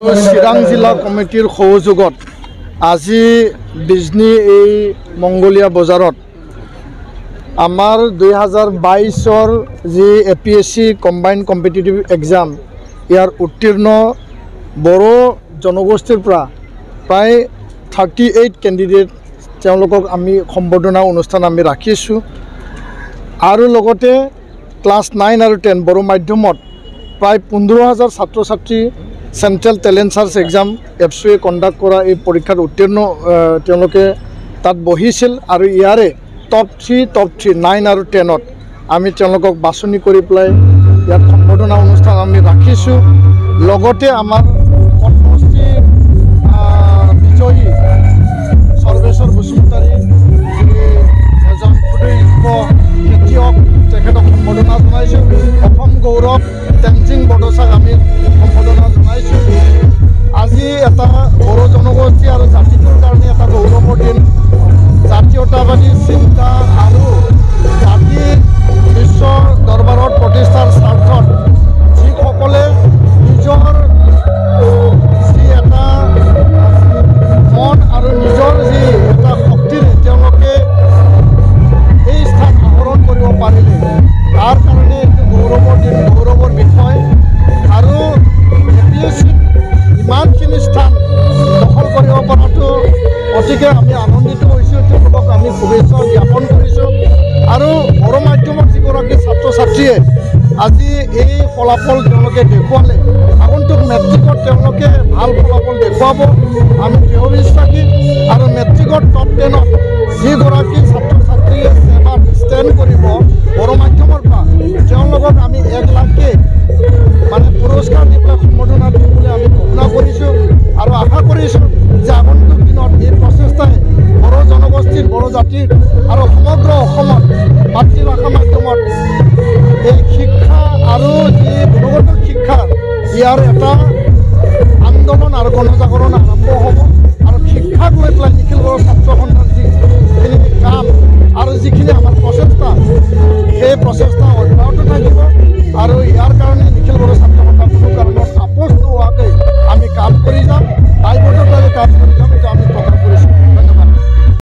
চিৰাং জিলা কমিটিৰ সহযোগত আজি বিজনী এই মংগলীয়া বজাৰত আমাৰ 2022 যি APSC কম্বাইন্ড কম্পিটিটিভ এক্সাম ইয়াৰ উত্তীৰ্ণ বড়ো জনগোষ্ঠীৰ পৰা প্ৰায় 38 কেণ্ডিডেট তেওঁলোকক আমি সম্বৰ্ধনা অনুষ্ঠান আমি ৰাখিছোঁ আৰু লগতে ক্লাছ 9 আৰু 10 বড়ো মাধ্যমত প্ৰায় 15,000 ছাত্ৰ ছাত্ৰী সেন্ট্ৰেল টেলেণ্ট সাৰ্চ এক্সাম এপছুৱে কণ্ডাক্ট কৰা এই পৰীক্ষাত উত্তীৰ্ণ তেওঁলোকে তাত বহিছিল আৰু ইয়াৰে টপ 3 9 আৰু 10ত আমি তেওঁলোকক বাছনি কৰি পেলাই ইয়াত সম্বৰ্ধনা অনুষ্ঠান আমি ৰাখিছোঁ লগতে আমাৰ পদ্মশ্ৰী বিজয়ী সৰ্বেশ্বৰ বসুমতাৰী এজন ক্ষুদ্ৰ খেতিয়ক তেখেতক সম্বৰ্ধনা জনাইছোঁ অসম গৌৰৱ তেনজিং বড়োচাক আমি সম্বৰ্ধনা জনাইছোঁ আজি এটা বড়ো জনগোষ্ঠী আৰু জাতিটোৰ কাৰণে এটা গৌৰৱৰ দিন জাতীয়তাবাদী চিন্তা আৰু জাতি বিশ্ব দৰবাৰত প্ৰতিষ্ঠাৰ স্বাৰ্থত যিসকলে নিজৰ যি এটা মন আৰু নিজৰ যি এটা শক্তিৰে তেওঁলোকে এই স্থান আহৰণ কৰিব পাৰিলে তাৰ কাৰণে এইটো গৌৰৱৰ দিন গৌৰৱৰ বিষয় আৰু APSCত ইমানখিনি স্থান দখল কৰিব পৰাটো অতিকে আমি আনন্দিত হৈছোঁ তেওঁলোকক আমি শুভেচ্ছা জ্ঞাপন কৰিছোঁ আৰু বড়ো মাধ্যমৰ যিগৰাকী ছাত্ৰ ছাত্ৰীয়ে আজি এই ফলাফল তেওঁলোকে দেখুৱালে আগন্তুক মেট্ৰিকত তেওঁলোকে ভাল ফলাফল দেখুৱাব আমি দৃঢ় বিশ্বাসী আৰু মেট্ৰিকত টপ 10ত যিগৰাকী ছাত্ৰ ছাত্ৰীয়ে সেৱাত ষ্টেণ্ড কৰিব বড়ো মাধ্যমৰ পৰা তেওঁলোকক আমি 1 লাখকৈ মানে পুৰস্কাৰ দি পেলাই সম্বৰ্ধনা দিম বুলি আমি ঘোষণা কৰিছোঁ আৰু আশা কৰিছোঁ যে আগন্তুক দিনত এই প্ৰচেষ্টাই বড়ো জনগোষ্ঠীৰ বড়ো জাতিৰ আৰু সমগ্ৰ অসমত মাতৃভাষা মাধ্যমত এই শিক্ষা আৰু যি গুণগত শিক্ষা ইয়াৰ এটা আন্দোলন আৰু গণজাগৰণ আৰম্ভ